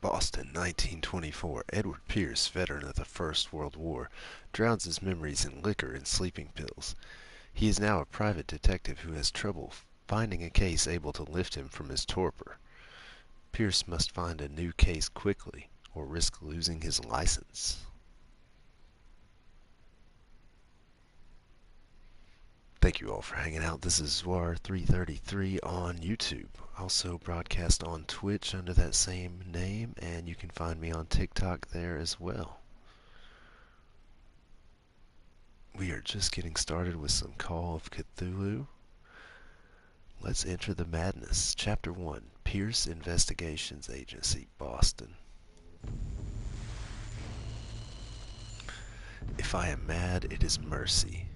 Boston, 1924. Edward Pierce, veteran of the First World War, drowns his memories in liquor and sleeping pills. He is now a private detective who has trouble finding a case able to lift him from his torpor. Pierce must find a new case quickly, or risk losing his license. Thank you all for hanging out. This is Zwar333 on YouTube. Also broadcast on Twitch under that same name, and you can find me on TikTok there as well. We are just getting started with some Call of Cthulhu. Let's enter the madness. Chapter 1, Pierce Investigations Agency, Boston. If I am mad, it is mercy.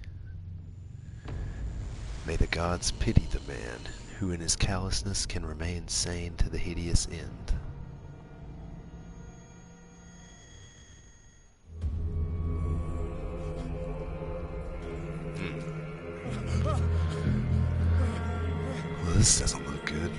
May the gods pity the man who in his callousness can remain sane to the hideous end. Well, this doesn't look good.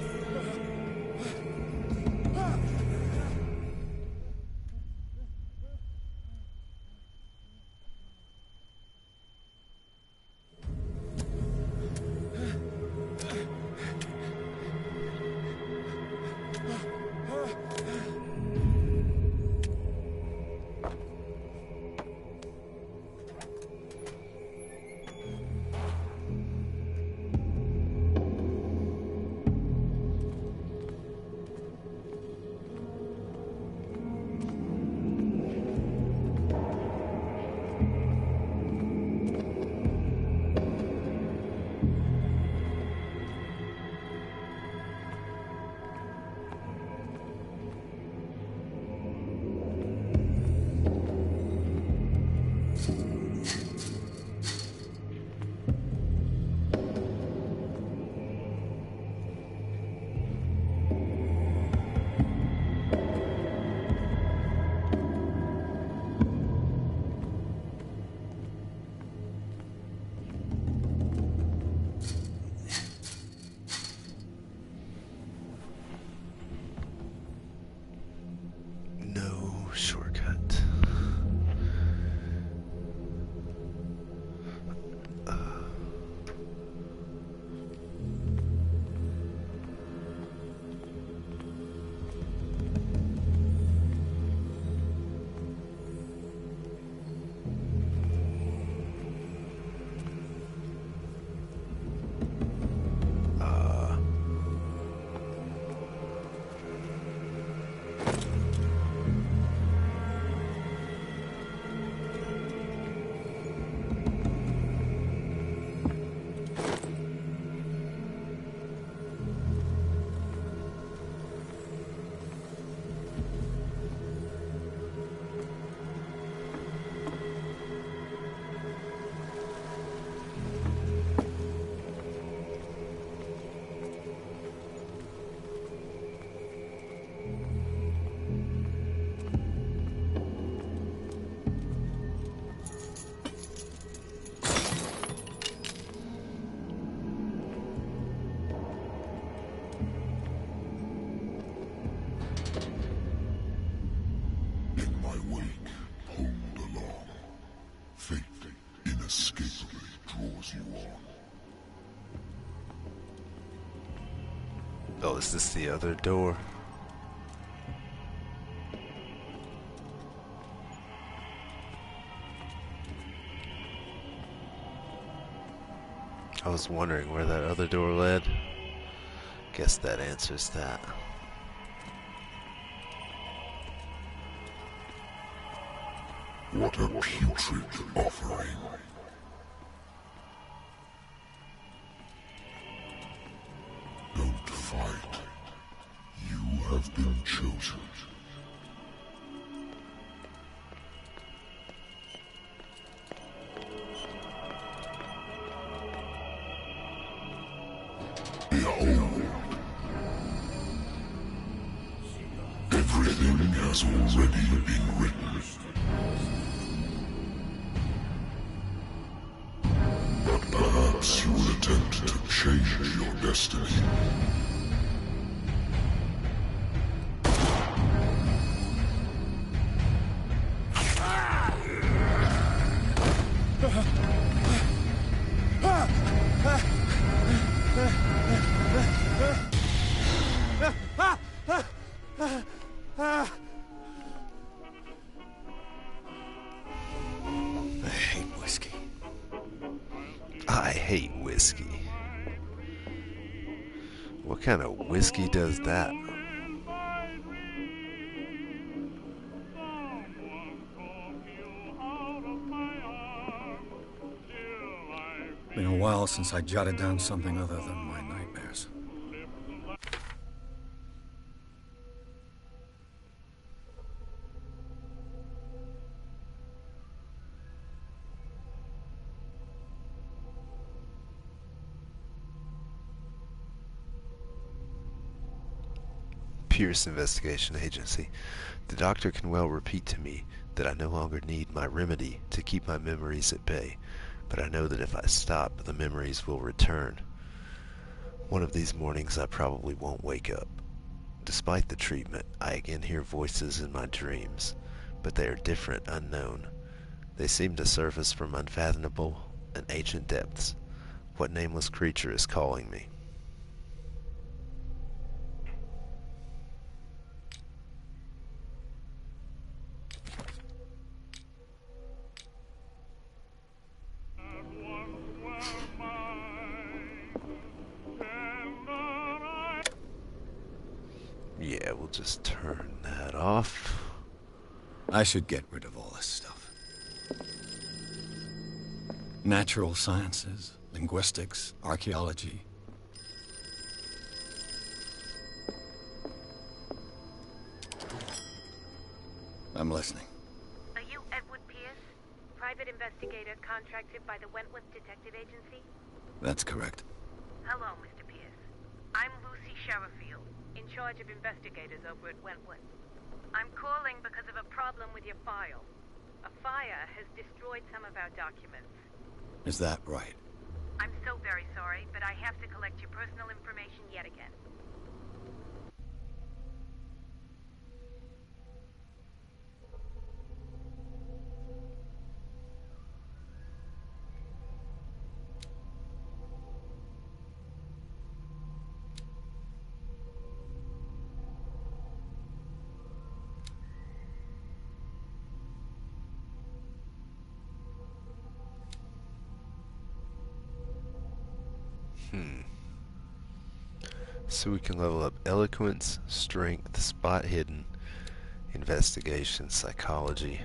No shortcut. Oh, is this the other door? I was wondering where that other door led. Guess that answers that. What a putrid offering. Don't fight. You have been chosen. Behold. Everything has already been written. But perhaps you will attempt to change your destiny. I hate whiskey. I hate whiskey. What kind of whiskey does that? Been a while since I jotted down something other than my nightmares. Pierce Investigation Agency. The doctor can well repeat to me that I no longer need my remedy to keep my memories at bay, but I know that if I stop, the memories will return. One of these mornings I probably won't wake up. Despite the treatment, I again hear voices in my dreams, but they are different, unknown. They seem to surface from unfathomable and ancient depths. What nameless creature is calling me? Yeah, we'll just turn that off. I should get rid of all this stuff. Natural sciences, linguistics, archaeology. I'm listening. Are you Edward Pierce, private investigator contracted by the Wentworth Detective Agency? That's correct. Hello, Mr. Pierce. I'm Lucy Sherifield, in charge of investigators over at Wentworth. I'm calling because of a problem with your file. A fire has destroyed some of our documents. Is that right? I'm so very sorry, but I have to collect your personal information yet again. So we can level up eloquence, strength, spot hidden, investigation, psychology,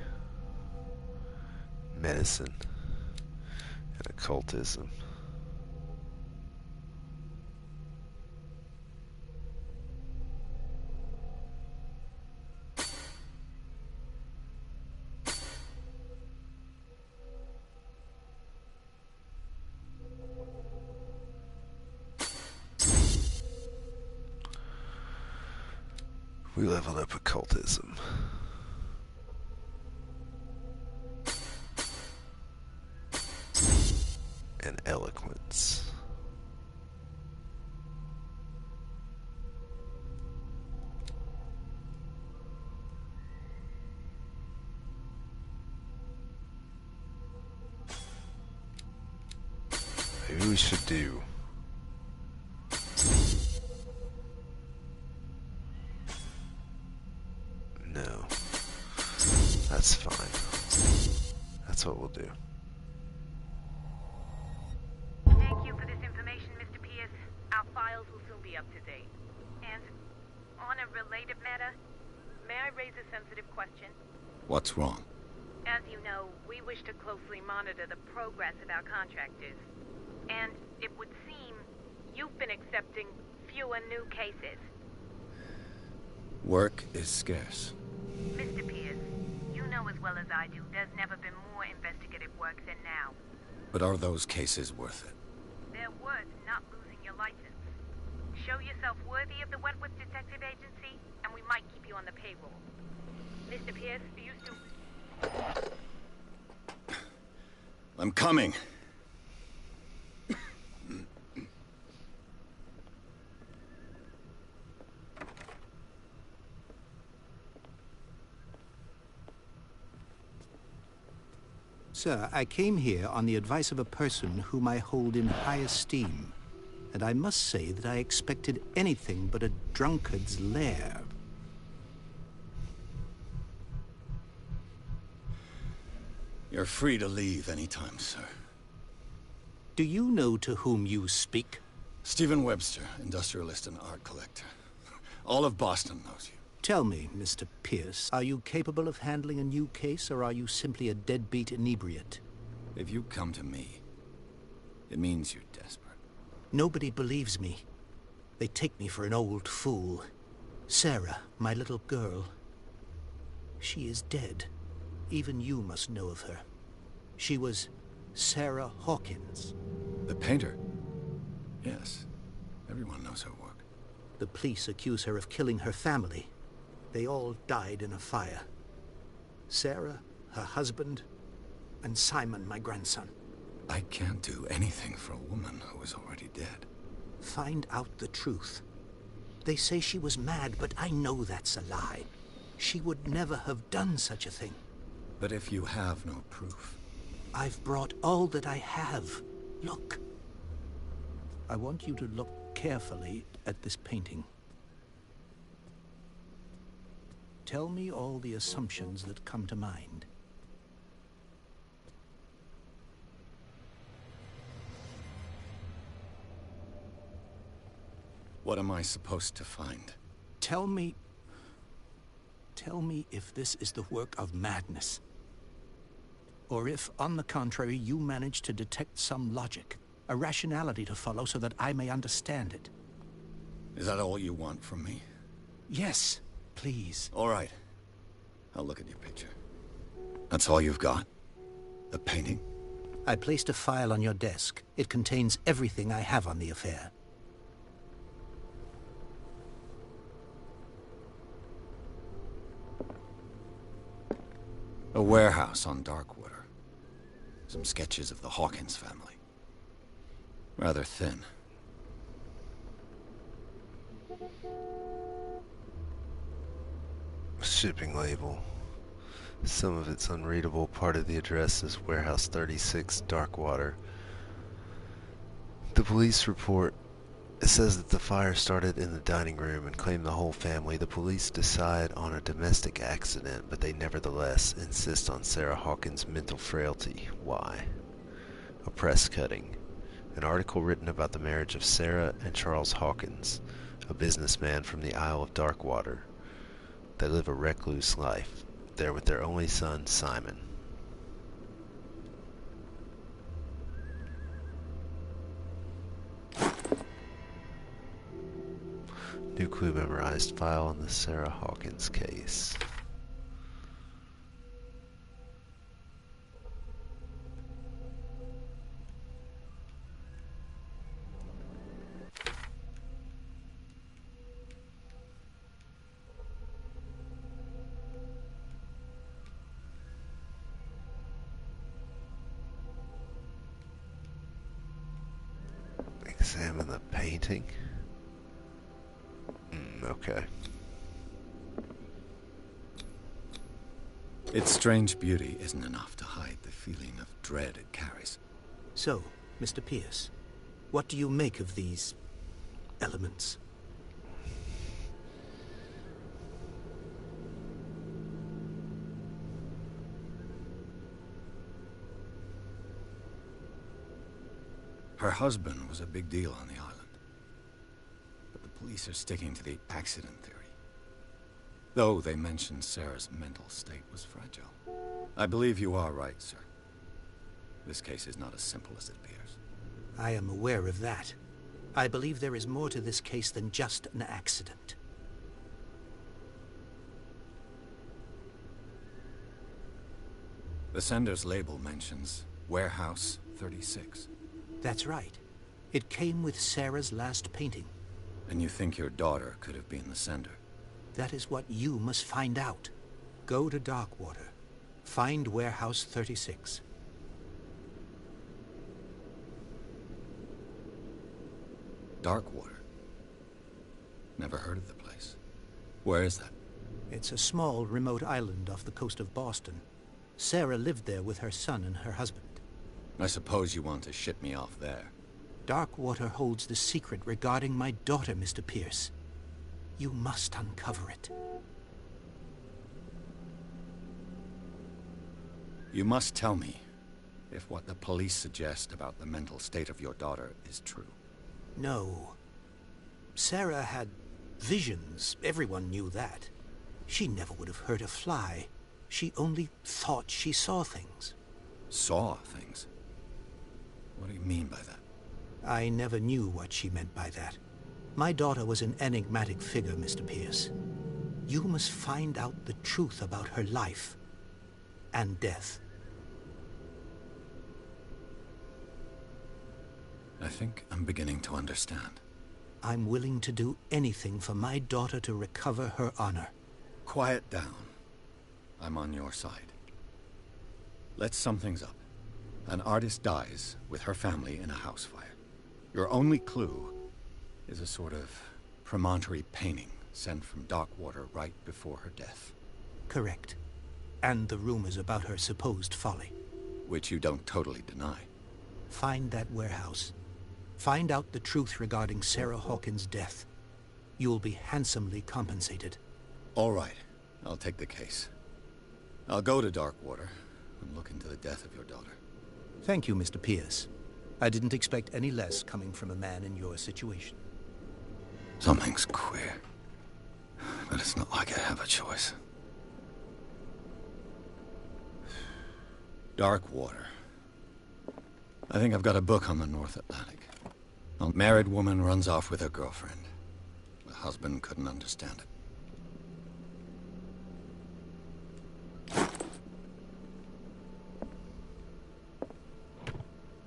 medicine, and occultism. We leveled up occultism. And eloquence. Maybe we should do no. That's fine. That's what we'll do. Thank you for this information, Mr. Pierce. Our files will soon be up to date. And on a related matter, may I raise a sensitive question? What's wrong? As you know, we wish to closely monitor the progress of our contractors. And it would seem you've been accepting fewer new cases. Work is scarce. Mr. Pierce, you know as well as I do, there's never been more investigative work than now. But are those cases worth it? They're worth not losing your license. Show yourself worthy of the Wentworth Detective Agency, and we might keep you on the payroll. Mr. Pierce, you still... I'm coming. Sir, I came here on the advice of a person whom I hold in high esteem, and I must say that I expected anything but a drunkard's lair. You're free to leave anytime, sir. Do you know to whom you speak? Stephen Webster, industrialist and art collector. All of Boston knows you. Tell me, Mr. Pierce, are you capable of handling a new case, or are you simply a deadbeat inebriate? If you come to me, it means you're desperate. Nobody believes me. They take me for an old fool. Sarah, my little girl. She is dead. Even you must know of her. She was Sarah Hawkins. The painter? Yes. Everyone knows her work. The police accuse her of killing her family. They all died in a fire. Sarah, her husband, and Simon, my grandson. I can't do anything for a woman who is already dead. Find out the truth. They say she was mad, but I know that's a lie. She would never have done such a thing. But if you have no proof... I've brought all that I have. Look. I want you to look carefully at this painting. Tell me all the assumptions that come to mind. What am I supposed to find? Tell me if this is the work of madness. Or if, on the contrary, you manage to detect some logic, a rationality to follow so that I may understand it. Is that all you want from me? Yes, please. All right. I'll look at your picture. That's all you've got? The painting? I placed a file on your desk. It contains everything I have on the affair. A warehouse on Darkwater. Some sketches of the Hawkins family. Rather thin. Shipping label. Some of it's unreadable. Part of the address is Warehouse 36, Darkwater. The police report, it says that the fire started in the dining room and claimed the whole family. The police decide on a domestic accident, but they nevertheless insist on Sarah Hawkins' mental frailty. Why? A press cutting. An article written about the marriage of Sarah and Charles Hawkins, a businessman from the Isle of Darkwater. They live a recluse life, there with their only son, Simon. New clue memorized. File on the Sarah Hawkins case. Examine the painting. Okay. Its strange beauty isn't enough to hide the feeling of dread it carries. So, Mr. Pierce, what do you make of these elements? Her husband was a big deal on the island. But the police are sticking to the accident theory. Though they mentioned Sarah's mental state was fragile. I believe you are right, sir. This case is not as simple as it appears. I am aware of that. I believe there is more to this case than just an accident. The sender's label mentions Warehouse 36. That's right. It came with Sarah's last painting. And you think your daughter could have been the sender? That is what you must find out. Go to Darkwater. Find Warehouse 36. Darkwater? Never heard of the place. Where is that? It's a small, remote island off the coast of Boston. Sarah lived there with her son and her husband. I suppose you want to ship me off there. Darkwater holds the secret regarding my daughter, Mr. Pierce. You must uncover it. You must tell me if what the police suggest about the mental state of your daughter is true. No. Sarah had visions. Everyone knew that. She never would have hurt a fly. She only thought she saw things. Saw things? What do you mean by that? I never knew what she meant by that. My daughter was an enigmatic figure, Mr. Pierce. You must find out the truth about her life and death. I think I'm beginning to understand. I'm willing to do anything for my daughter to recover her honor. Quiet down. I'm on your side. Let's sum things up. An artist dies with her family in a house fire. Your only clue is a sort of promontory painting sent from Darkwater right before her death. Correct. And the rumors about her supposed folly. Which you don't totally deny. Find that warehouse. Find out the truth regarding Sarah Hawkins' death. You'll be handsomely compensated. All right. I'll take the case. I'll go to Darkwater and look into the death of your daughter. Thank you, Mr. Pierce. I didn't expect any less coming from a man in your situation. Something's queer. But it's not like I have a choice. Darkwater. I think I've got a book on the North Atlantic. A married woman runs off with her girlfriend. The husband couldn't understand it.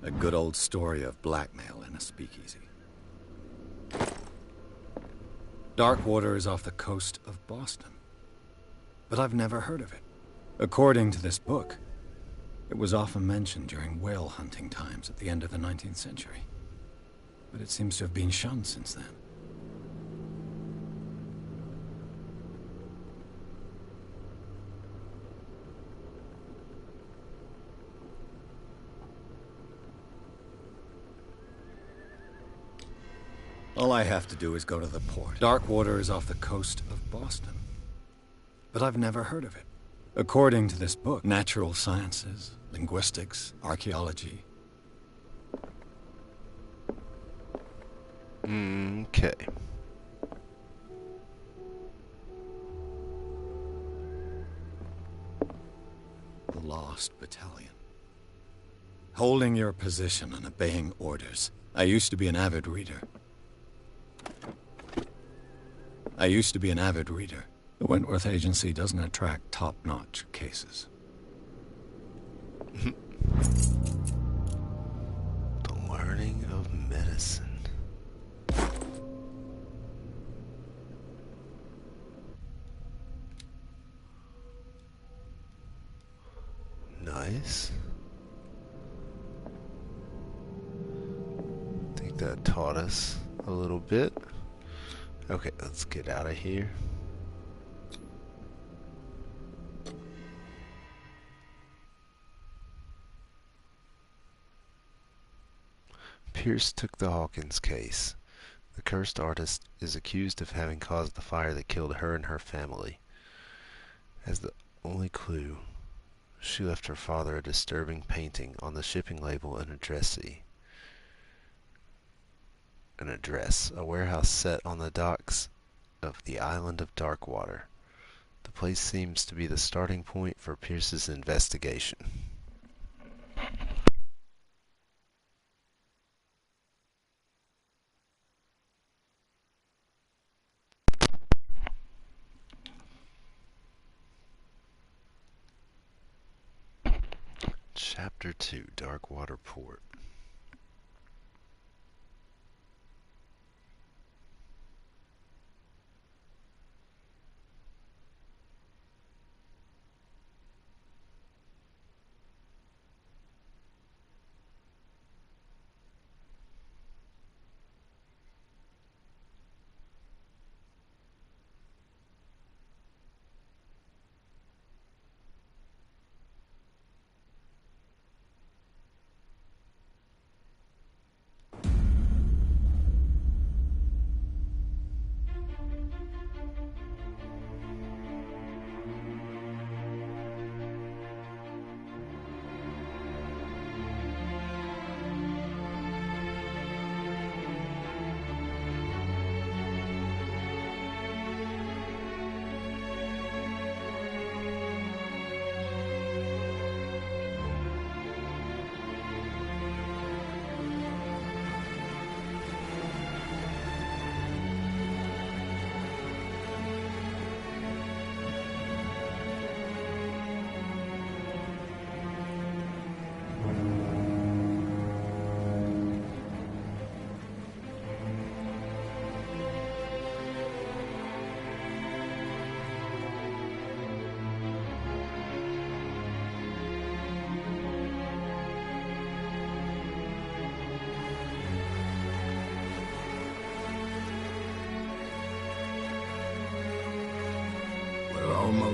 A good old story of blackmail in a speakeasy. Darkwater is off the coast of Boston. But I've never heard of it. According to this book, it was often mentioned during whale hunting times at the end of the 19th century. But it seems to have been shunned since then. All I have to do is go to the port. Darkwater is off the coast of Boston. But I've never heard of it. According to this book, natural sciences, linguistics, archaeology. Okay. The Lost Battalion. Holding your position and obeying orders. I used to be an avid reader. The Wentworth Agency doesn't attract top-notch cases. The learning of medicine. Nice. I think that taught us a little bit. Okay, let's get out of here. Pierce took the Hawkins case. The cursed artist is accused of having caused the fire that killed her and her family. As the only clue, she left her father a disturbing painting on the shipping label and addressee. An address, a warehouse set on the docks of the island of Darkwater. The place seems to be the starting point for Pierce's investigation. Chapter 2, Darkwater Port.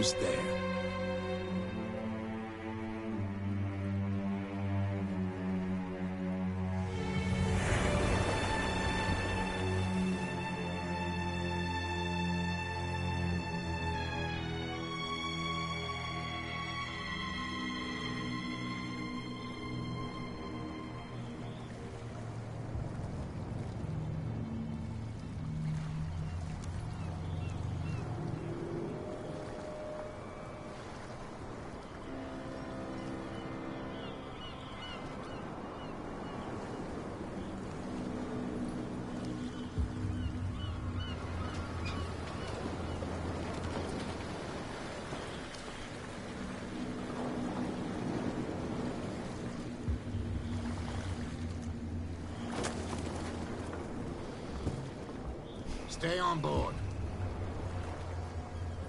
almost there. Stay on board.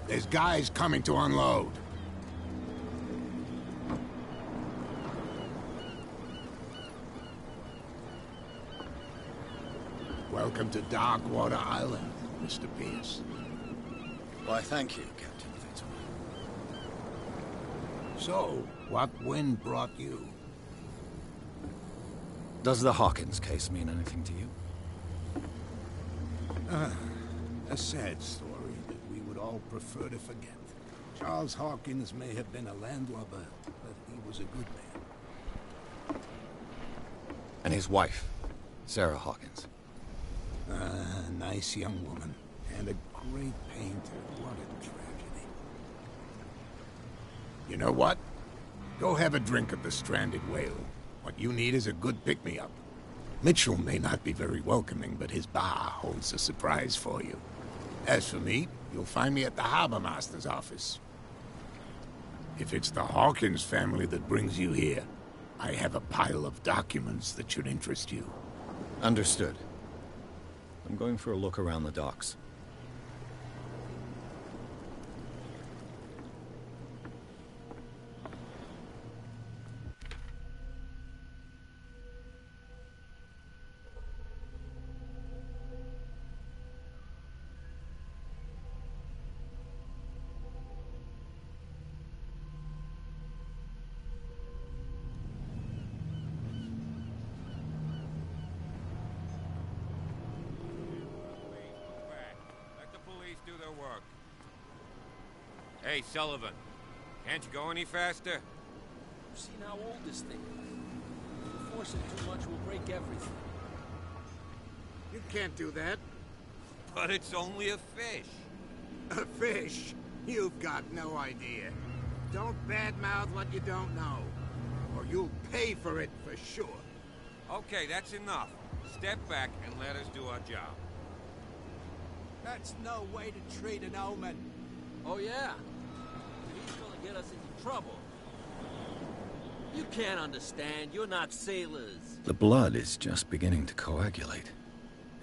There's guys coming to unload. Welcome to Darkwater Island, Mr. Pierce. Why, thank you, Captain Fitzroy. So, what wind brought you? Does the Hawkins case mean anything to you? A sad story that we would all prefer to forget. Charles Hawkins may have been a landlubber, but he was a good man. And his wife, Sarah Hawkins. A nice young woman, and a great painter. What a tragedy. You know what? Go have a drink at the Stranded Whale. What you need is a good pick-me-up. Mitchell may not be very welcoming, but his bar holds a surprise for you. As for me, you'll find me at the Harbor Master's office. If it's the Hawkins family that brings you here, I have a pile of documents that should interest you. Understood. I'm going for a look around the docks. Do their work. Hey, Sullivan. Can't you go any faster? You've seen how old this thing is. If we force it too much, we'll break everything. You can't do that. But it's only a fish. A fish? You've got no idea. Don't badmouth what you don't know, or you'll pay for it for sure. Okay, that's enough. Step back and let us do our job. That's no way to treat an omen. Oh, yeah? He's gonna get us into trouble. You can't understand. You're not sailors. The blood is just beginning to coagulate.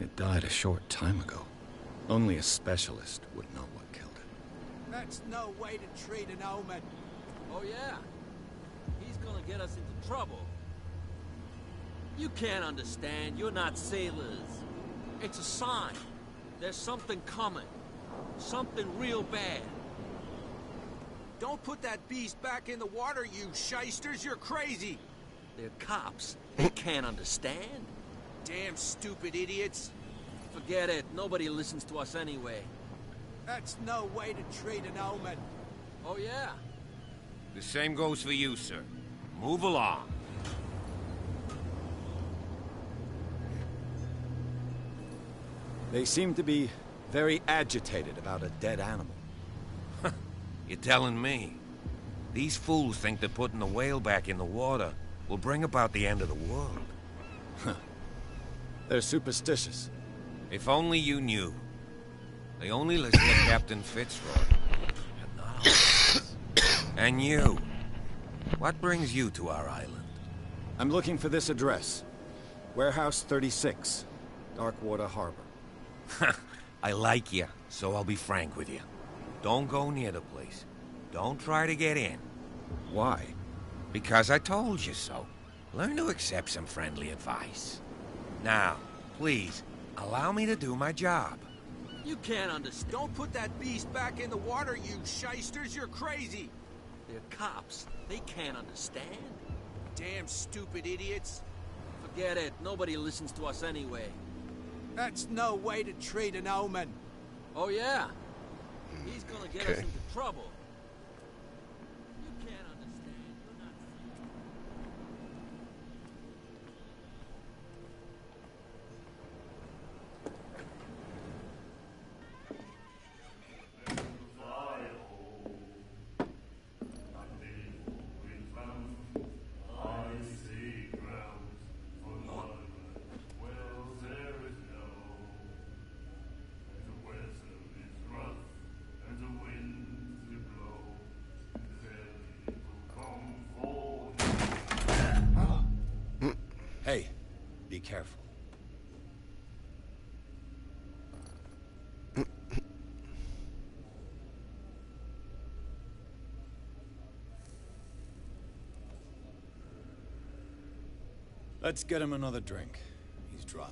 It died a short time ago. Only a specialist would know what killed it. That's no way to treat an omen. Oh, yeah? He's gonna get us into trouble. You can't understand. You're not sailors. It's a sign. There's something coming. Something real bad. Don't put that beast back in the water, you shysters. You're crazy. They're cops. They can't understand. Damn stupid idiots. Forget it. Nobody listens to us anyway. That's no way to treat an omen. Oh, yeah? The same goes for you, sir. Move along. They seem to be very agitated about a dead animal. You're telling me? These fools think that putting the whale back in the water will bring about the end of the world. They're superstitious. If only you knew. They only listen to Captain Fitzroy. And not us. And you. What brings you to our island? I'm looking for this address. Warehouse 36, Darkwater Harbor. I like you, so I'll be frank with you. Don't go near the place. Don't try to get in. Why? Because I told you so. Learn to accept some friendly advice. Now, please, allow me to do my job. You can't understand. Don't put that beast back in the water, you shysters. You're crazy. They're cops. They can't understand. Damn stupid idiots. Forget it. Nobody listens to us anyway. That's no way to treat an omen. Oh, yeah? He's gonna get us into trouble. You can't understand. You're not... Hey, be careful. Let's get him another drink. He's dry.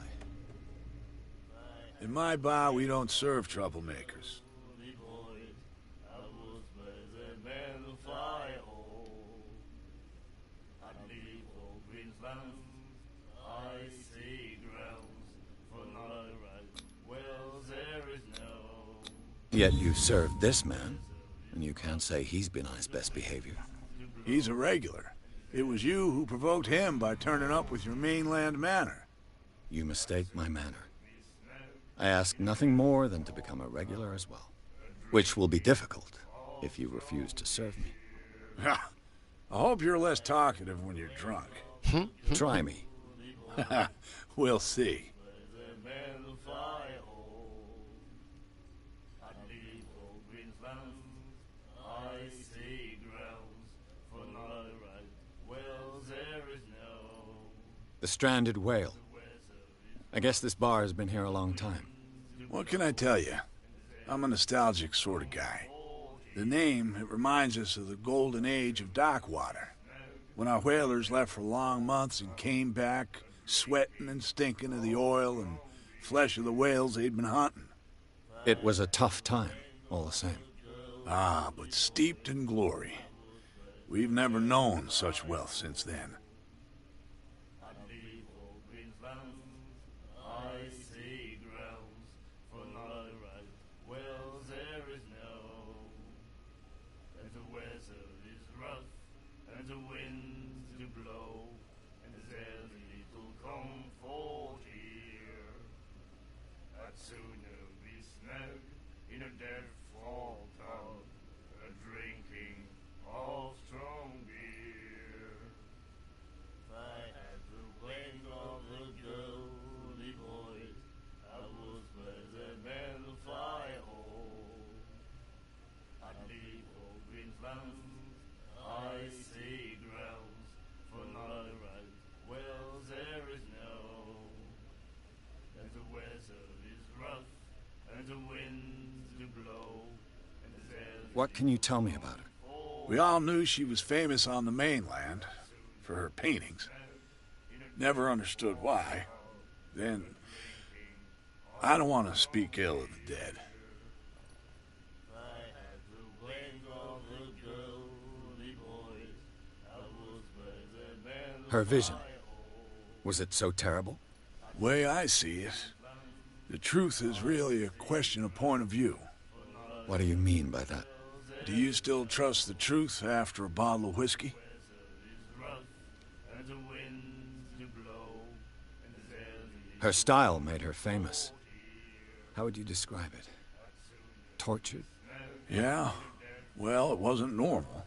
In my bar, we don't serve troublemakers. Yet you served this man, and you can't say he's been on his best behavior. He's a regular. It was you who provoked him by turning up with your mainland manner. You mistake my manner. I ask nothing more than to become a regular as well, which will be difficult if you refuse to serve me. I hope you're less talkative when you're drunk. Try me. We'll see. The Stranded Whale. I guess this bar has been here a long time. What can I tell you? I'm a nostalgic sort of guy. The name, it reminds us of the golden age of dockwater, when our whalers left for long months and came back sweating and stinking of the oil and flesh of the whales they'd been hunting. It was a tough time, all the same. Ah, but steeped in glory. We've never known such wealth since then. What can you tell me about her? We all knew she was famous on the mainland for her paintings. Never understood why. Then, I don't want to speak ill of the dead. Her vision. Was it so terrible? Way I see it, the truth is really a question of point of view. What do you mean by that? Do you still trust the truth after a bottle of whiskey? Her style made her famous. How would you describe it? Tortured? Yeah. Well, it wasn't normal.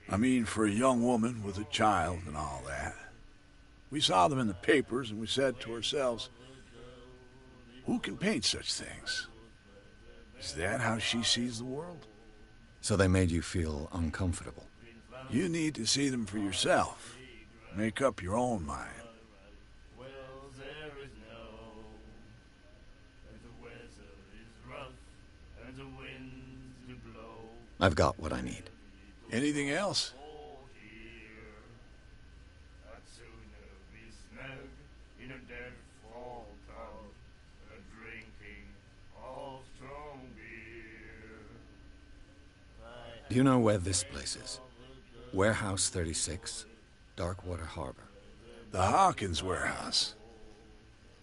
I mean, for a young woman with a child and all that. We saw them in the papers and we said to ourselves, who can paint such things? Is that how she sees the world? So they made you feel uncomfortable? You need to see them for yourself. Make up your own mind. I've got what I need. Anything else? Do you know where this place is? Warehouse 36, Darkwater Harbor. The Hawkins warehouse.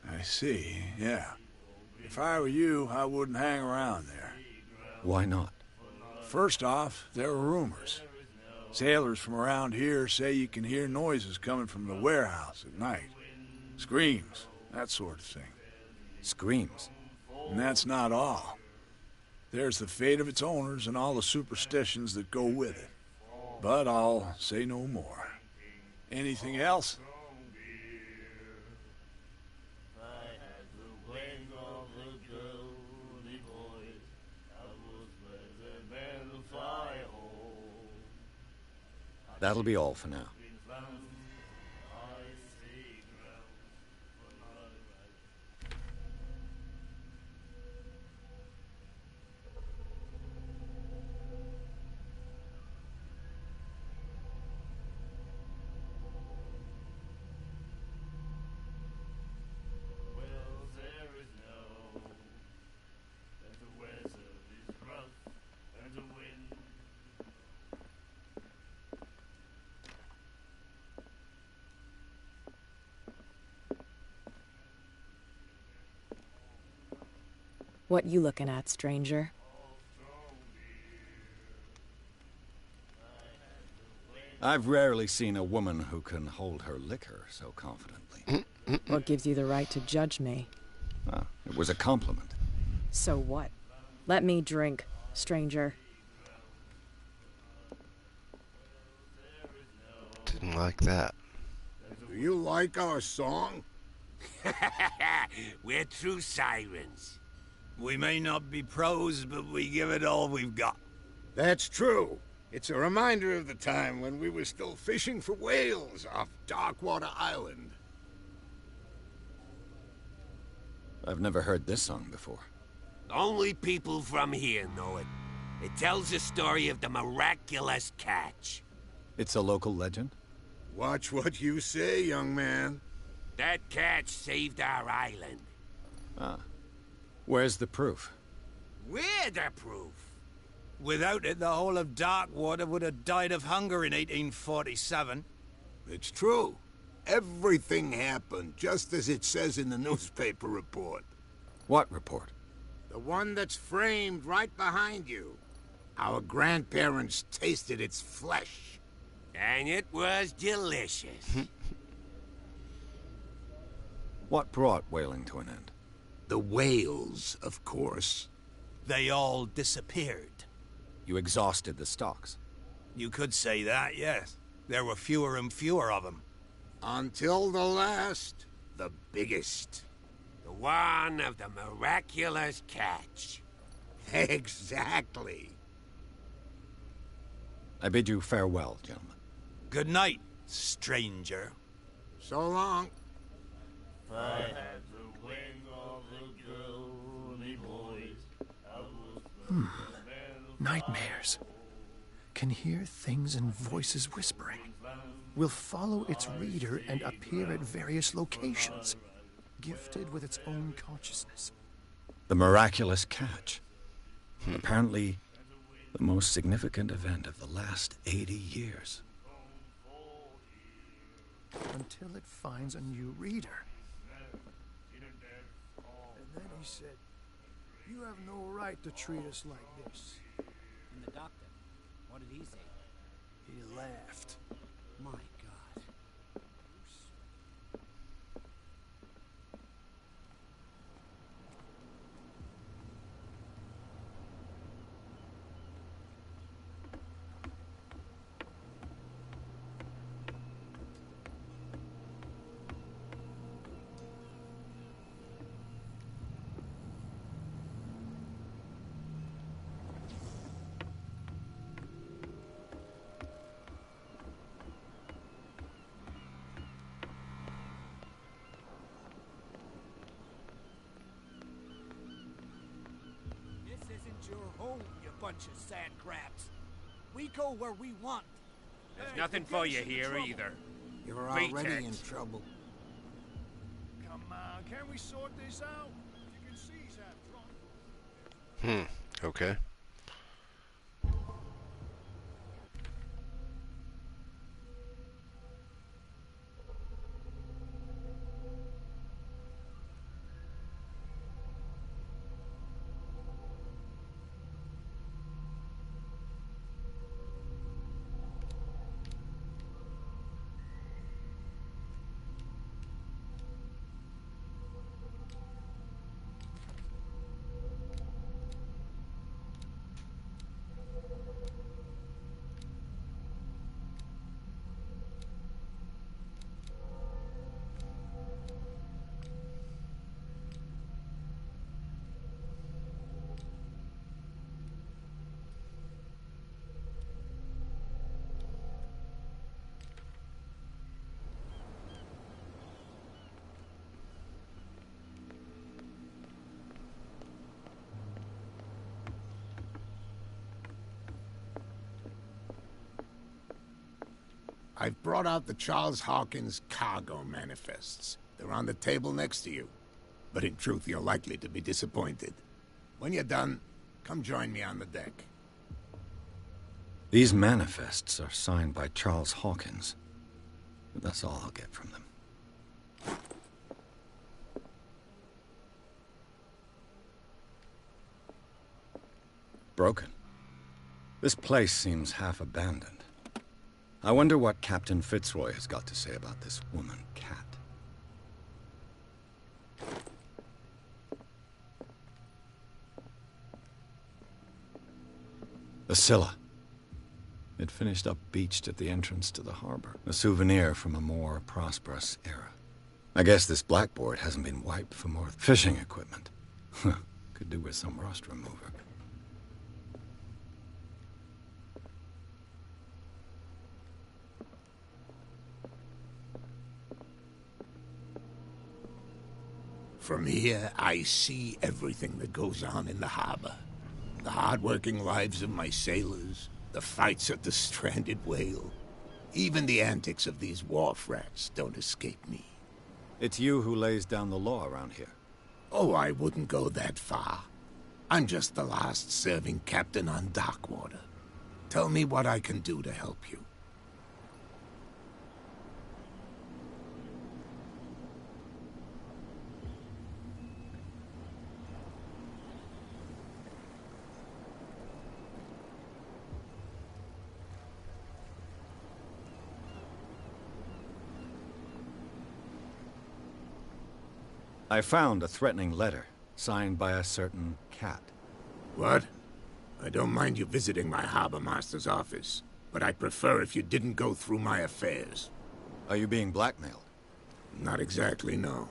I see, yeah. If I were you, I wouldn't hang around there. Why not? First off, there are rumors. Sailors from around here say you can hear noises coming from the warehouse at night. Screams, that sort of thing. Screams? And that's not all. There's the fate of its owners and all the superstitions that go with it. But I'll say no more. Anything else? That'll be all for now. What you looking at, stranger? I've rarely seen a woman who can hold her liquor so confidently. What gives you the right to judge me? Ah, it was a compliment. So what? Let me drink, stranger. Didn't like that. Do you like our song? We're true sirens. We may not be pros, but we give it all we've got. That's true. It's a reminder of the time when we were still fishing for whales off Darkwater Island. I've never heard this song before. Only people from here know it. It tells the story of the miraculous catch. It's a local legend? Watch what you say, young man. That catch saved our island. Ah. Where's the proof? We're the proof. Without it, the whole of Darkwater would have died of hunger in 1847. It's true. Everything happened just as it says in the newspaper report. What report? The one that's framed right behind you. Our grandparents tasted its flesh. And it was delicious. What brought whaling to an end? The whales, of course. They all disappeared. You exhausted the stocks. You could say that, yes. There were fewer and fewer of them. Until the last, the biggest. The one of the miraculous catch. Exactly. I bid you farewell, gentlemen. Good night, stranger. So long. I had the wing of the girly boys. I was Nightmares. Can hear things and voices whispering. Will follow its reader and appear at various locations, gifted with its own consciousness. The miraculous catch. Apparently, the most significant event of the last 80 years. Until it finds a new reader. And then he said, "You have no right to treat us like this." And the doctor, what did he say? He laughed. My God. Your home, you bunch of sand crabs. We go where we want. There's nothing for you here either. You're Beat already it. in trouble. Come on, can we sort this out? You can see he's had fun. Okay. I've brought out the Charles Hawkins cargo manifests. They're on the table next to you. But in truth, you're likely to be disappointed. When you're done, come join me on the deck. These manifests are signed by Charles Hawkins. But that's all I'll get from them. Broken. This place seems half abandoned. I wonder what Captain Fitzroy has got to say about this woman, Cat. The Scylla. It finished up beached at the entrance to the harbor. A souvenir from a more prosperous era. I guess this blackboard hasn't been wiped for more fishing equipment. Could do with some rust remover. From here, I see everything that goes on in the harbor. The hard-working lives of my sailors, the fights at the stranded whale. Even the antics of these wharf rats don't escape me. It's you who lays down the law around here. Oh, I wouldn't go that far. I'm just the last serving captain on Darkwater. Tell me what I can do to help you. I found a threatening letter, signed by a certain Cat. What? I don't mind you visiting my harbor master's office, but I'd prefer if you didn't go through my affairs. Are you being blackmailed? Not exactly, no.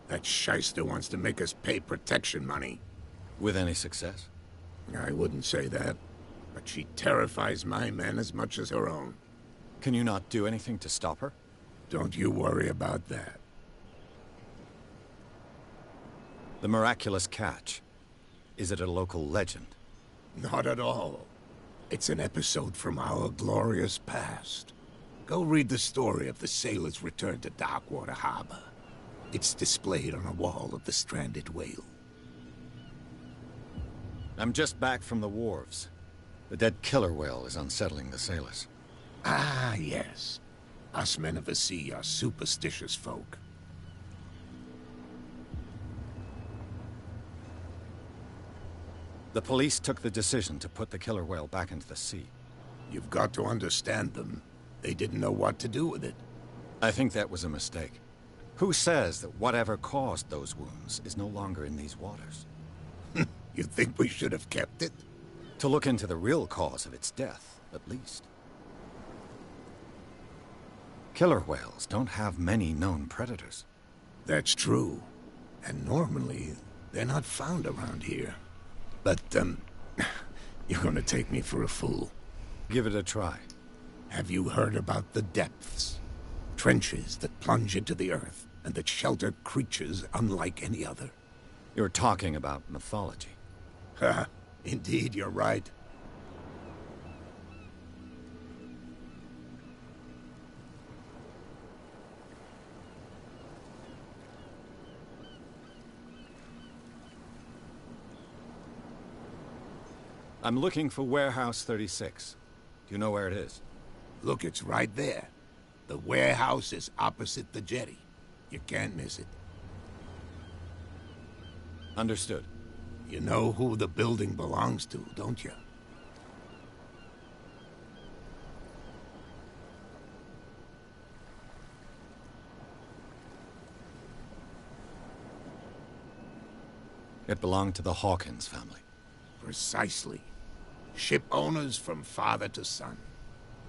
That shyster wants to make us pay protection money. With any success? I wouldn't say that, but she terrifies my men as much as her own. Can you not do anything to stop her? Don't you worry about that. The miraculous catch. Is it a local legend? Not at all. It's an episode from our glorious past. Go read the story of the sailors' return to Darkwater Harbor. It's displayed on a wall of the stranded whale. I'm just back from the wharves. The dead killer whale is unsettling the sailors. Ah, yes. Us men of the sea are superstitious folk. The police took the decision to put the killer whale back into the sea. You've got to understand them. They didn't know what to do with it. I think that was a mistake. Who says that whatever caused those wounds is no longer in these waters? You think we should have kept it? To look into the real cause of its death, at least. Killer whales don't have many known predators. That's true. And normally, they're not found around here. But, you're gonna take me for a fool. Give it a try. Have you heard about the depths? Trenches that plunge into the earth, and that shelter creatures unlike any other. You're talking about mythology. Ha! Indeed, you're right. I'm looking for Warehouse 36. Do you know where it is? Look, it's right there. The warehouse is opposite the jetty. You can't miss it. Understood. You know who the building belongs to, don't you? It belonged to the Hawkins family. Precisely. Ship owners from father to son.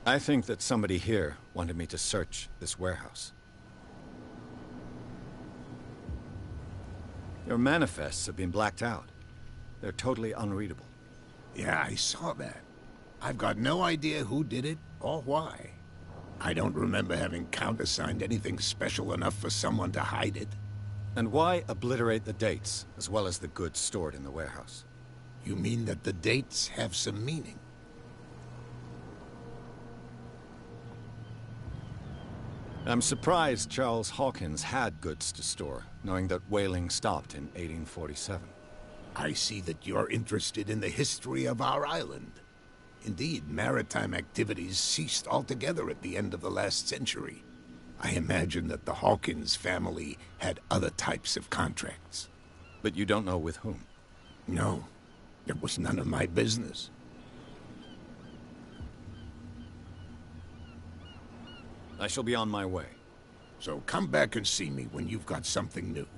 I think that somebody here wanted me to search this warehouse. Your manifests have been blacked out. They're totally unreadable. Yeah, I saw that. I've got no idea who did it or why. I don't remember having countersigned anything special enough for someone to hide it. And why obliterate the dates, as well as the goods stored in the warehouse? You mean that the dates have some meaning? I'm surprised Charles Hawkins had goods to store, knowing that whaling stopped in 1847. I see that you're interested in the history of our island. Indeed, maritime activities ceased altogether at the end of the last century. I imagine that the Hawkins family had other types of contracts. But you don't know with whom? No, it was none of my business. I shall be on my way. So come back and see me when you've got something new.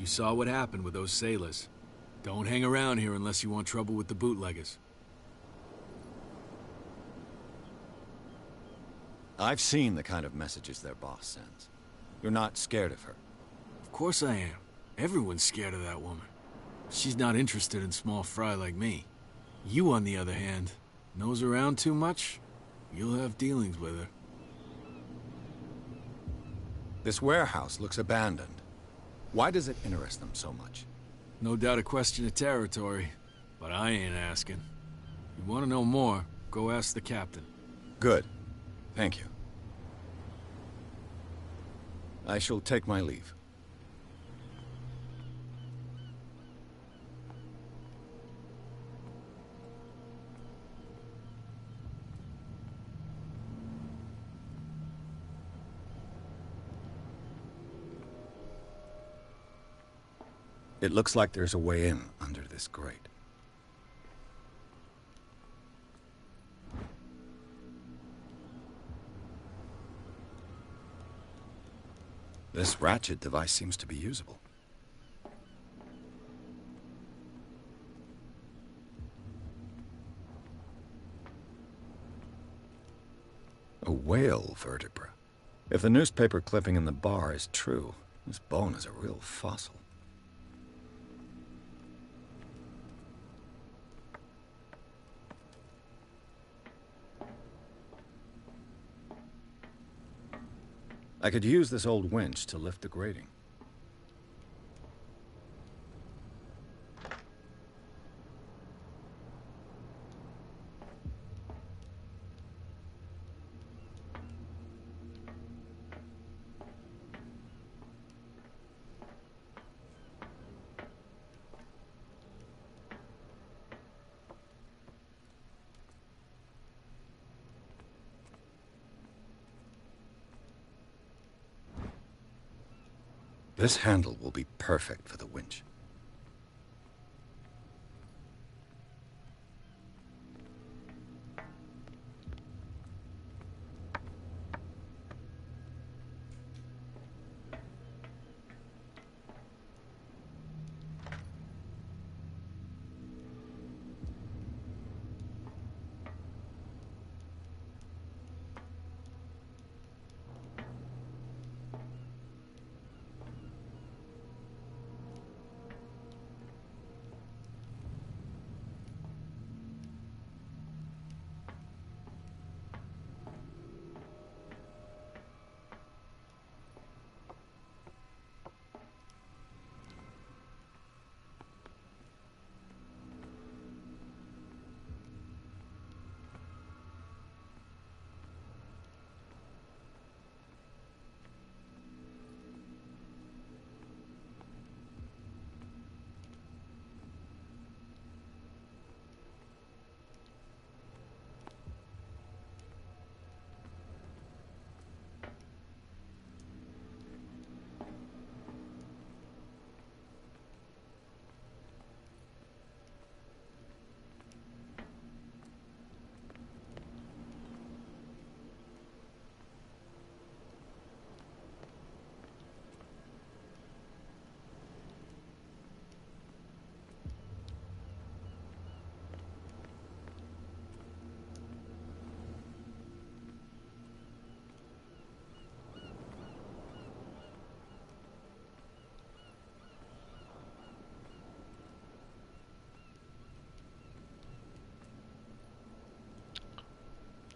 You saw what happened with those sailors. Don't hang around here unless you want trouble with the bootleggers. I've seen the kind of messages their boss sends. You're not scared of her. Of course I am. Everyone's scared of that woman. She's not interested in small fry like me. You, on the other hand, nose around too much, you'll have dealings with her. This warehouse looks abandoned. Why does it interest them so much? No doubt a question of territory, but I ain't asking. You want to know more, go ask the captain. Good. Thank you. I shall take my leave. It looks like there's a way in under this grate. This ratchet device seems to be usable. A whale vertebra. If the newspaper clipping in the bar is true, this bone is a real fossil. I could use this old winch to lift the grating. This handle will be perfect for the winch.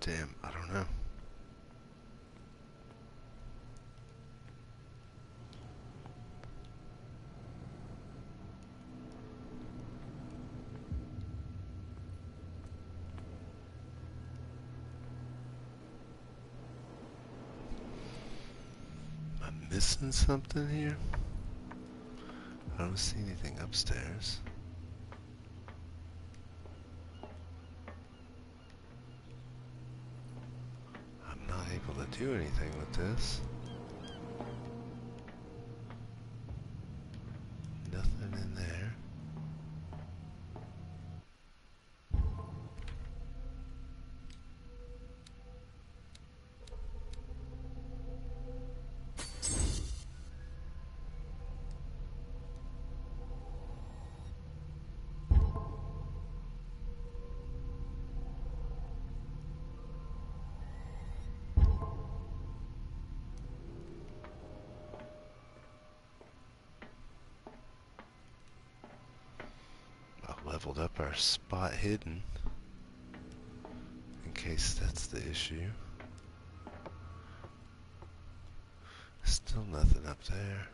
Damn, I don't know. Am I missing something here? I don't see anything upstairs. I'm not able to do anything with this. Nothing in there. Leveled up our spot hidden in case that's the issue. Still nothing up there.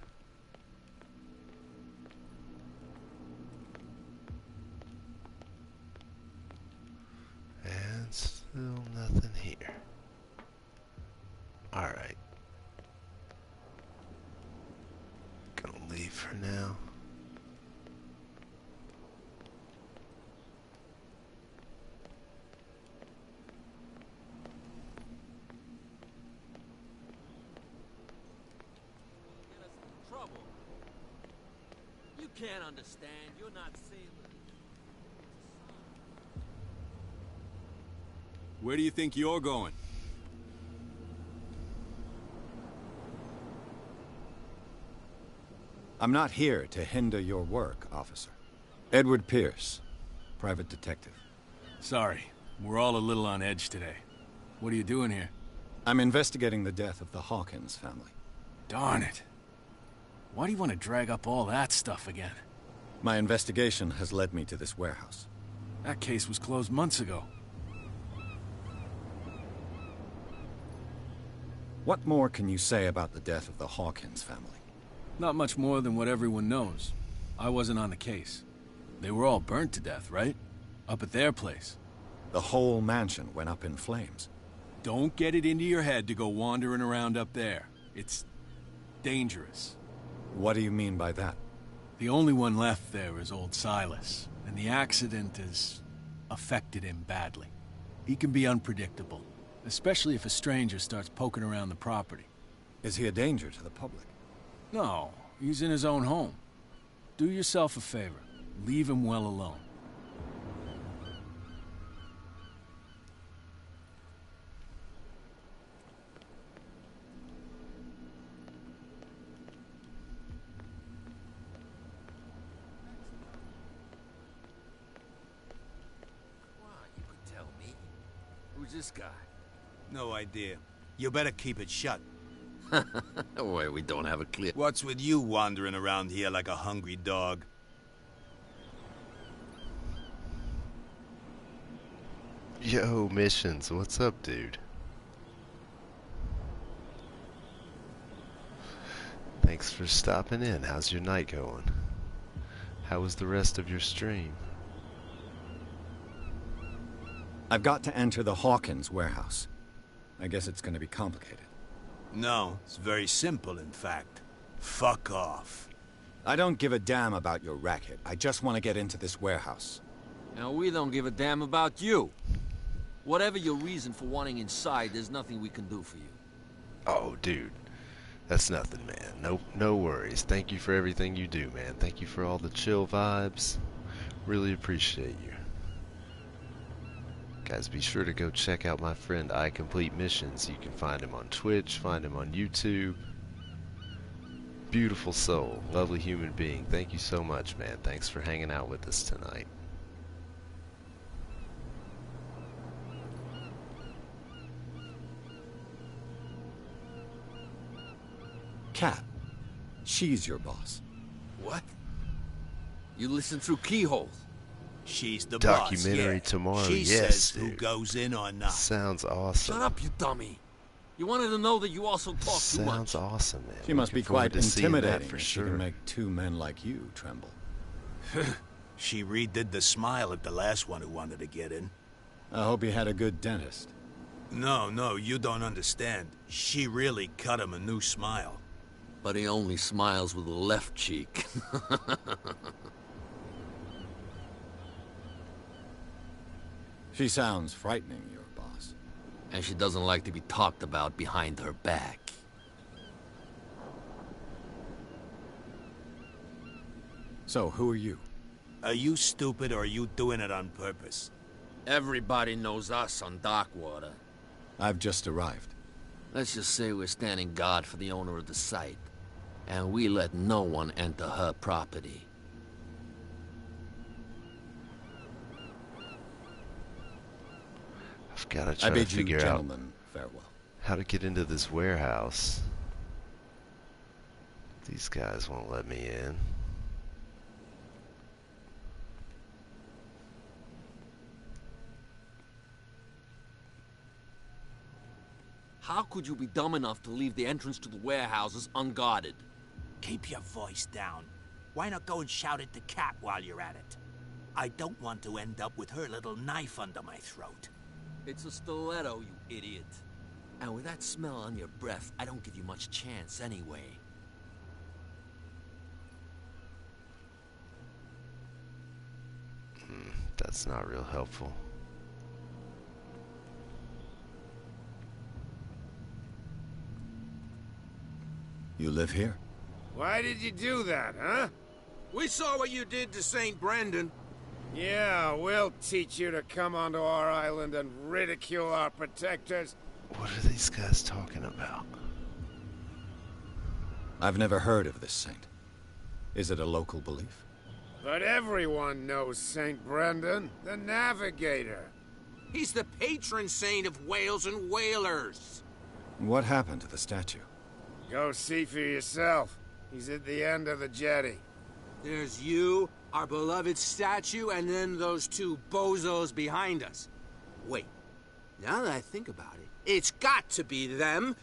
And still nothing here. Alright. Gonna leave for now. You can't understand. You're not sailors. Where do you think you're going? I'm not here to hinder your work, officer. Edward Pierce, private detective. Sorry, we're all a little on edge today. What are you doing here? I'm investigating the death of the Hawkins family. Darn it. Why do you want to drag up all that stuff again? My investigation has led me to this warehouse. That case was closed months ago. What more can you say about the death of the Hawkins family? Not much more than what everyone knows. I wasn't on the case. They were all burnt to death, right? Up at their place. The whole mansion went up in flames. Don't get it into your head to go wandering around up there. It's dangerous. What do you mean by that? The only one left there is old Silas, and the accident has affected him badly. He can be unpredictable, especially if a stranger starts poking around the property. Is he a danger to the public? No, he's in his own home. Do yourself a favor. Leave him well alone. Who's this guy? No idea. You better keep it shut. Why, we don't have a clear... What's with you wandering around here like a hungry dog? Yo, Missions, what's up, dude? Thanks for stopping in. How's your night going? How was the rest of your stream? I've got to enter the Hawkins warehouse. I guess it's going to be complicated. No, it's very simple, in fact. Fuck off. I don't give a damn about your racket. I just want to get into this warehouse. Now, we don't give a damn about you. Whatever your reason for wanting inside, there's nothing we can do for you. Oh, dude. That's nothing, man. No worries. Thank you for everything you do, man. Thank you for all the chill vibes. Really appreciate you. Guys, be sure to go check out my friend I Complete Missions. You can find him on Twitch, find him on YouTube. Beautiful soul, lovely human being. Thank you so much, man. Thanks for hanging out with us tonight. Kat, she's your boss. What? You listen through keyholes? She's the documentary boss, yeah. tomorrow. She Yes, says who dude. goes in or not. Sounds awesome. Shut up, you dummy. You wanted to know that you also talk too much. Sounds awesome, man. She must be Looking forward quite to seeing that intimidating for if sure. she can make two men like you tremble. She redid the smile at the last one who wanted to get in. I hope he had a good dentist. No, you don't understand. She really cut him a new smile. But he only smiles with the left cheek. She sounds frightening, your boss. And she doesn't like to be talked about behind her back. So, who are you? Are you stupid or are you doing it on purpose? Everybody knows us on Darkwater. I've just arrived. Let's just say we're standing guard for the owner of the site. And we let no one enter her property. I've got to try to figure out gentlemen, farewell. how to get into this warehouse. These guys won't let me in. How could you be dumb enough to leave the entrance to the warehouses unguarded? Keep your voice down. Why not go and shout at the cat while you're at it? I don't want to end up with her little knife under my throat. It's a stiletto, you idiot. And with that smell on your breath, I don't give you much chance anyway. That's not real helpful. You live here? Why did you do that, huh? We saw what you did to St. Brendan. Yeah, we'll teach you to come onto our island and ridicule our protectors. What are these guys talking about? I've never heard of this saint. Is it a local belief? But everyone knows St. Brendan, the navigator. He's the patron saint of whales and whalers. What happened to the statue? Go see for yourself. He's at the end of the jetty. There's you, our beloved statue, and then those two bozos behind us. Wait, now that I think about it, it's got to be them.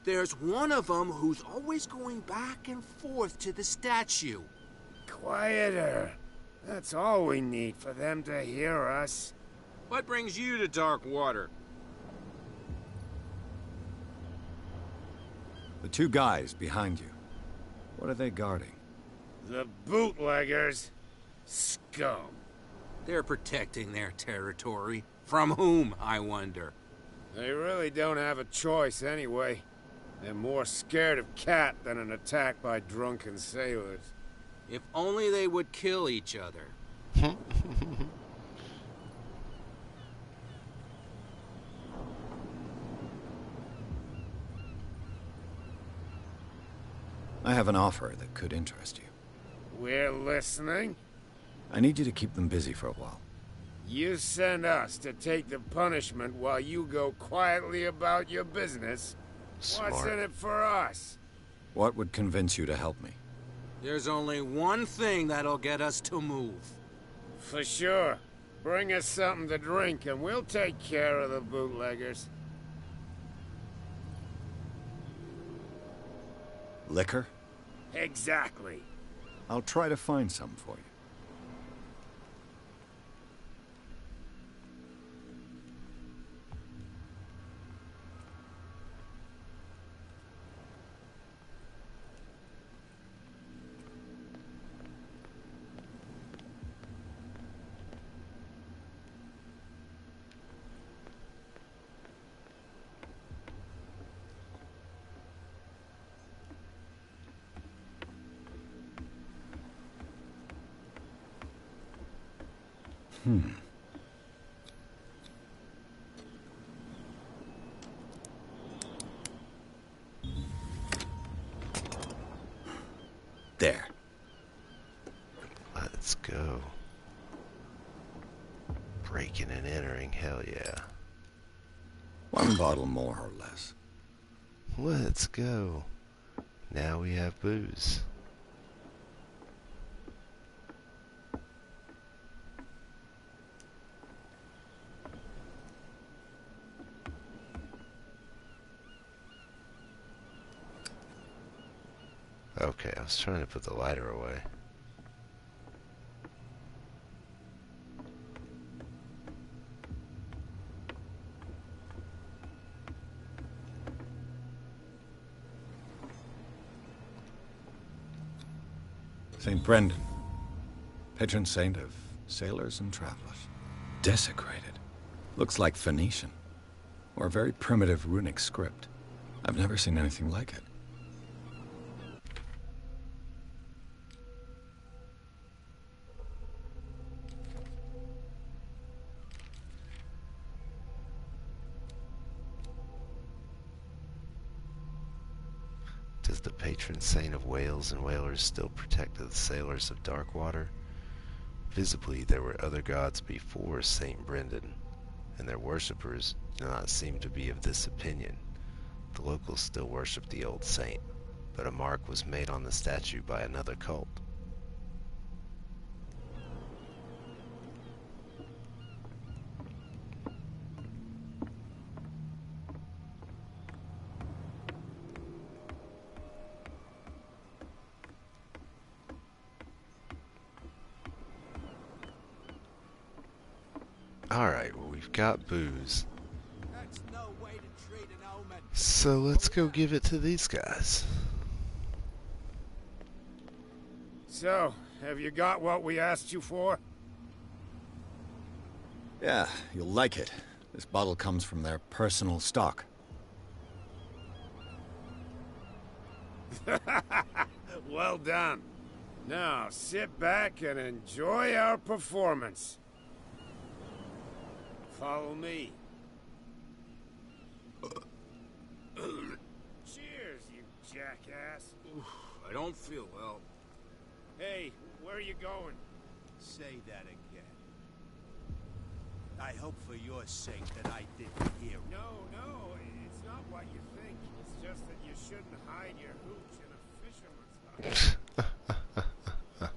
There's one of them who's always going back and forth to the statue. Quieter. That's all we need for them to hear us. What brings you to Darkwater? The two guys behind you. What are they guarding? The bootleggers. Scum. They're protecting their territory. From whom, I wonder? They really don't have a choice anyway. They're more scared of Cat than an attack by drunken sailors. If only they would kill each other. I have an offer that could interest you. We're listening. I need you to keep them busy for a while. You send us to take the punishment while you go quietly about your business. Smart. What's in it for us? What would convince you to help me? There's only one thing that'll get us to move. For sure. Bring us something to drink and we'll take care of the bootleggers. Liquor? Exactly. I'll try to find some for you. There. Let's go. Breaking and entering, hell yeah. One bottle more or less. Let's go. Now we have booze. Okay, I was trying to put the lighter away. St. Brendan, patron saint of sailors and travelers. Desecrated. Looks like Phoenician, or a very primitive runic script. I've never seen anything like it. Does the patron saint of whales and whalers still protect the sailors of Darkwater? Visibly, there were other gods before St. Brendan, and their worshippers do not seem to be of this opinion. The locals still worship the old saint, but a mark was made on the statue by another cult. Alright, well, we've got booze. So let's go give it to these guys. So, have you got what we asked you for? Yeah, you'll like it. This bottle comes from their personal stock. Well done. Now, sit back and enjoy our performance. Follow me. Cheers, you jackass. I don't feel well. Hey, where are you going? Say that again. I hope for your sake that I didn't hear it. No, it's not what you think. It's just that you shouldn't hide your hooch in a fisherman's hut.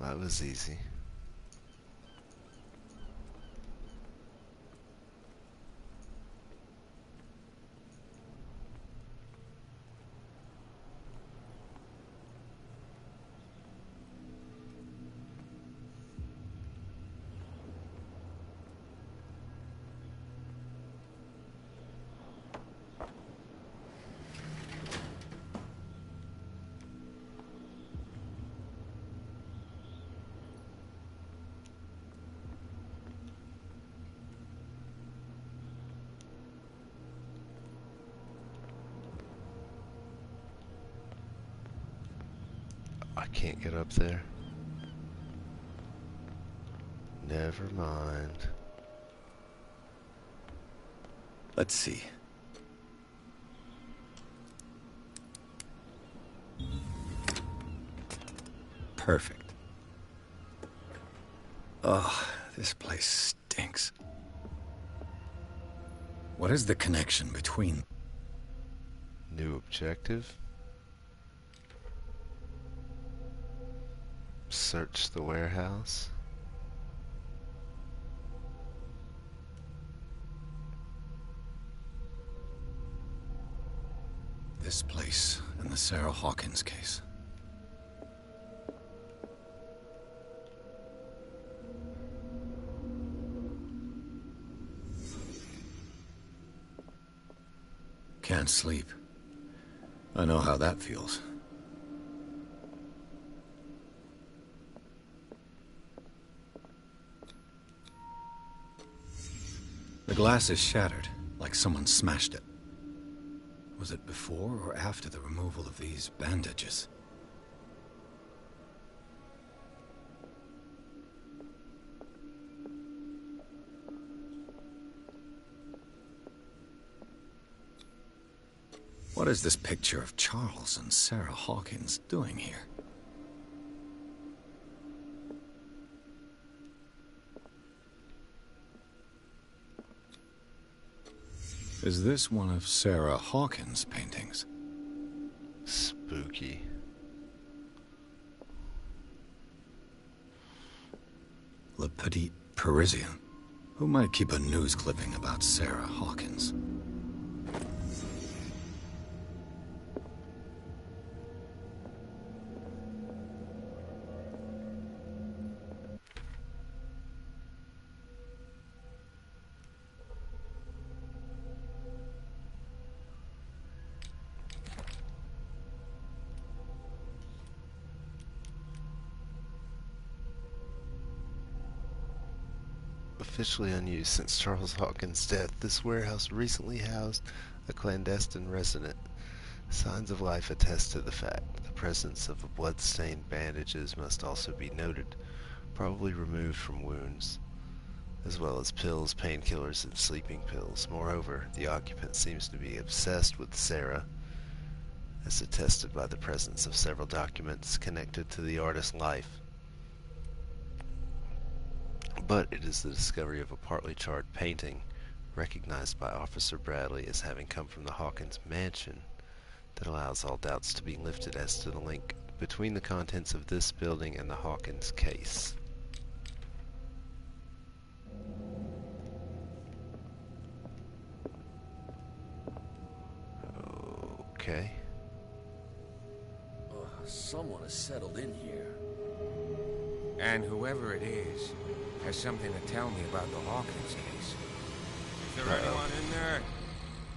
That was easy. I can't get up there. Never mind. Let's see. Perfect. Oh, this place stinks. What is the connection between... New objective? Search the warehouse. This place and the Sarah Hawkins case. Can't sleep. I know how that feels. The glass is shattered, like someone smashed it. Was it before or after the removal of these bandages? What is this picture of Charles and Sarah Hawkins doing here? Is this one of Sarah Hawkins' paintings? Spooky. Le Petit Parisien. Who might keep a news clipping about Sarah Hawkins? Officially unused since Charles Hawkins' death, this warehouse recently housed a clandestine resident. Signs of life attest to the fact. The presence of blood-stained bandages must also be noted, probably removed from wounds, as well as pills, painkillers, and sleeping pills. Moreover, the occupant seems to be obsessed with Sarah, as attested by the presence of several documents connected to the artist's life. But it is the discovery of a partly charred painting, recognized by Officer Bradley as having come from the Hawkins mansion, that allows all doubts to be lifted as to the link between the contents of this building and the Hawkins case. Okay. Someone has settled in here. And whoever it is has something to tell me about the Hawkins case. Is there anyone in there?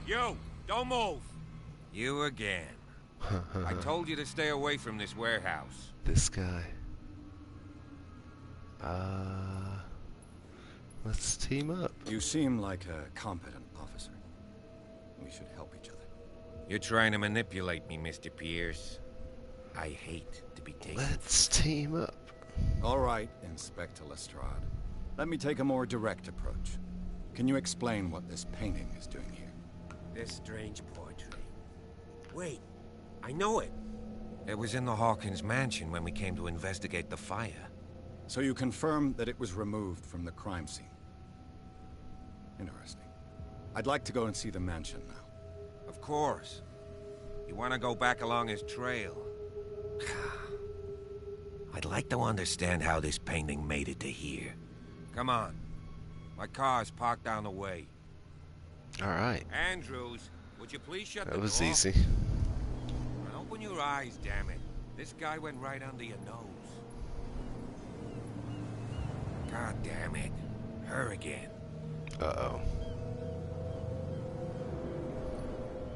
You! Don't move! You again. I told you to stay away from this warehouse. This guy. Let's team up. You seem like a competent officer. We should help each other. You're trying to manipulate me, Mr. Pierce. I hate to be taken. Let's team up. All right, Inspector Lestrade. Let me take a more direct approach. Can you explain what this painting is doing here? This strange portrait. Wait, I know it. It was in the Hawkins mansion when we came to investigate the fire. So you confirm that it was removed from the crime scene? Interesting. I'd like to go and see the mansion now. Of course. You want to go back along his trail? I'd like to understand how this painting made it to here. Come on. My car's parked down the way. Alright. Andrews, would you please shut the door? That was easy. Now open your eyes, damn it. This guy went right under your nose. God damn it. Her again. Uh-oh.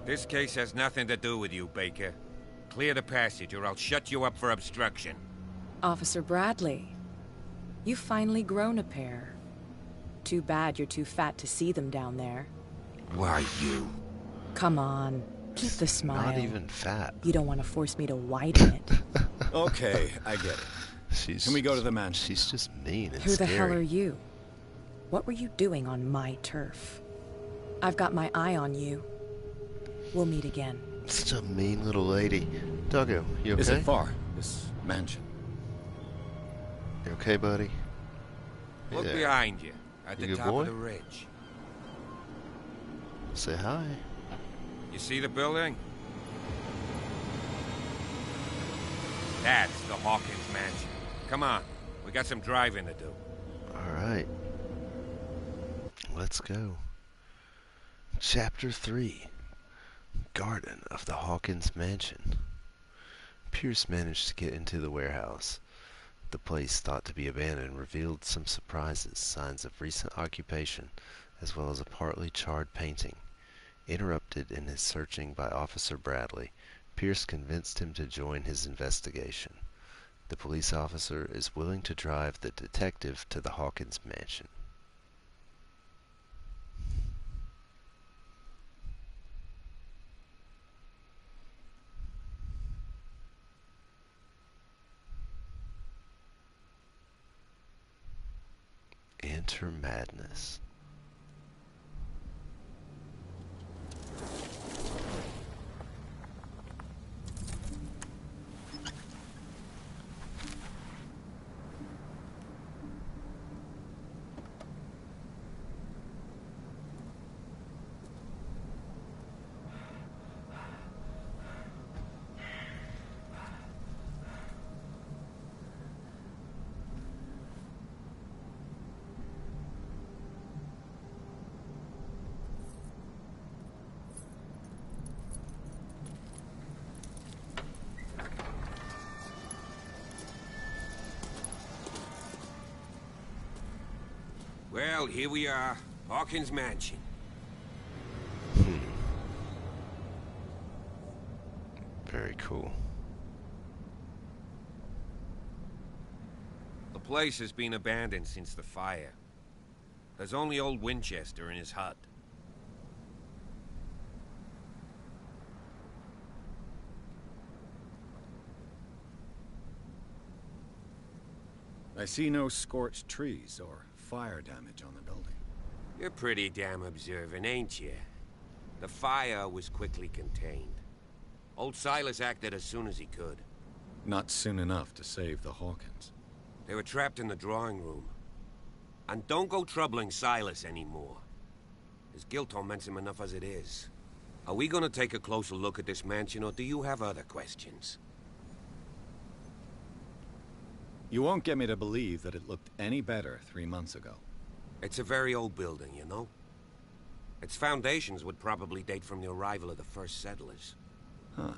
This case has nothing to do with you, Baker. Clear the passage or I'll shut you up for obstruction. Officer Bradley, you've finally grown a pair. Too bad you're too fat to see them down there. Why, you? Come on, keep the smile. Not even fat. You don't want to force me to widen it. Okay, I get it. Can we go to the mansion? She's just mean and Who the scary. hell are you? What were you doing on my turf? I've got my eye on you. We'll meet again. Such a mean little lady. Doggo, you okay? Is it far, this mansion? You okay, buddy? Look Yeah. behind you, at You the good top boy? of the ridge. Say hi. You see the building? That's the Hawkins mansion. Come on, we got some driving to do. Alright. Let's go. Chapter 3. Garden of the Hawkins Mansion. Pierce managed to get into the warehouse. The place, thought to be abandoned, revealed some surprises, signs of recent occupation, as well as a partly charred painting. Interrupted in his searching by Officer Bradley, Pierce convinced him to join his investigation. The police officer is willing to drive the detective to the Hawkins mansion. Enter madness. Well, here we are. Hawkins mansion. Very cool. The place has been abandoned since the fire. There's only old Winchester in his hut. I see no scorched trees or fire damage on the building. You're pretty damn observant, ain't you? The fire was quickly contained. Old Silas acted as soon as he could. Not soon enough to save the Hawkins. They were trapped in the drawing room. And don't go troubling Silas anymore. His guilt torments him enough as it is. Are we gonna take a closer look at this mansion, or do you have other questions? You won't get me to believe that it looked any better 3 months ago. It's a very old building, you know? Its foundations would probably date from the arrival of the first settlers. Huh.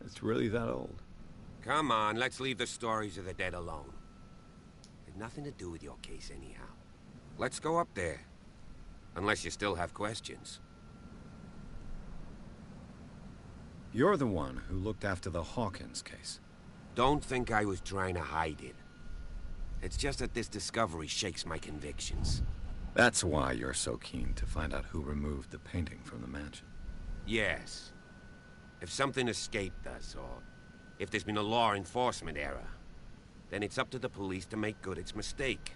It's really that old. Come on, let's leave the stories of the dead alone. Had nothing to do with your case anyhow. Let's go up there. Unless you still have questions. You're the one who looked after the Hawkins case. Don't think I was trying to hide it. It's just that this discovery shakes my convictions. That's why you're so keen to find out who removed the painting from the mansion. Yes. If something escaped us, or if there's been a law enforcement error, then it's up to the police to make good its mistake.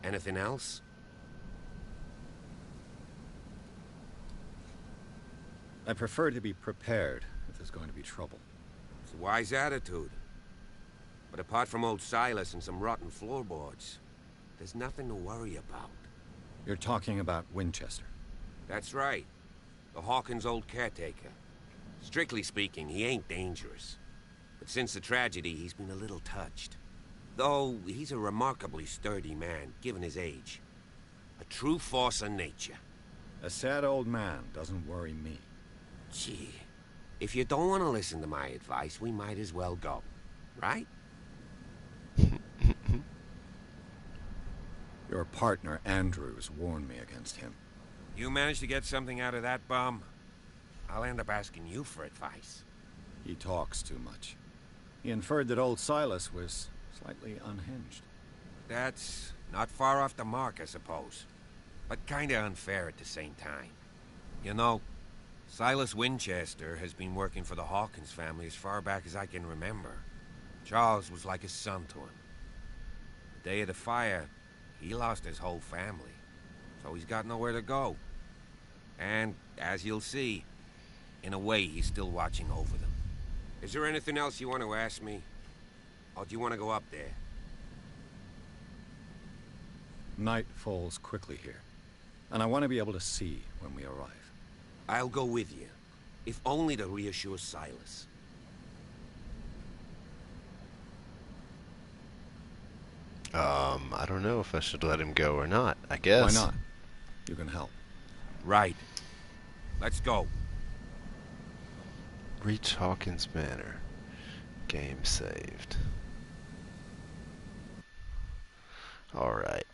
Anything else? I prefer to be prepared if there's going to be trouble. It's a wise attitude. But apart from old Silas and some rotten floorboards, there's nothing to worry about. You're talking about Winchester? That's right. The Hawkins' old caretaker. Strictly speaking, he ain't dangerous. But since the tragedy, he's been a little touched. Though, he's a remarkably sturdy man, given his age. A true force of nature. A sad old man doesn't worry me. Gee, if you don't want to listen to my advice, we might as well go. Right? Your partner, Andrews, warned me against him. You managed to get something out of that bum? I'll end up asking you for advice. He talks too much. He inferred that old Silas was slightly unhinged. That's not far off the mark, I suppose. But kinda unfair at the same time. You know, Silas Winchester has been working for the Hawkins family as far back as I can remember. Charles was like a son to him. The day of the fire, he lost his whole family, so he's got nowhere to go. And, as you'll see, in a way, he's still watching over them. Is there anything else you want to ask me? Or do you want to go up there? Night falls quickly here, and I want to be able to see when we arrive. I'll go with you, if only to reassure Silas. I don't know if I should let him go or not, I guess. Why not? You can help. Right. Let's go. Reach Hawkins Manor. Game saved. Alright.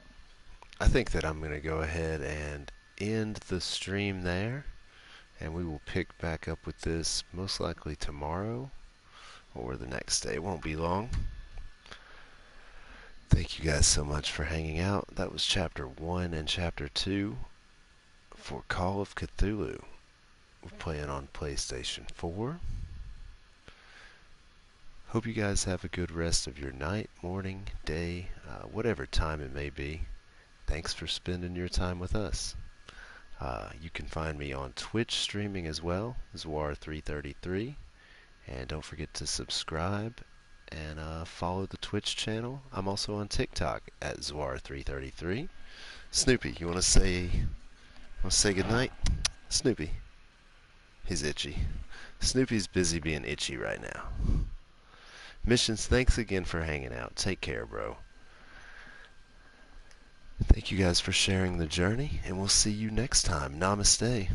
I think that I'm going to go ahead and end the stream there. And we will pick back up with this most likely tomorrow or the next day. It won't be long. Thank you guys so much for hanging out. That was Chapter 1 and Chapter 2 for Call of Cthulhu. We're playing on PlayStation 4. Hope you guys have a good rest of your night, morning, day, whatever time it may be. Thanks for spending your time with us. You can find me on Twitch streaming as well, Zwar333. And don't forget to subscribe and follow the Twitch channel. I'm also on TikTok at Zwar333. Snoopy, you want to say goodnight? Snoopy. He's itchy. Snoopy's busy being itchy right now. Missions, thanks again for hanging out. Take care, bro. Thank you guys for sharing the journey, and we'll see you next time. Namaste.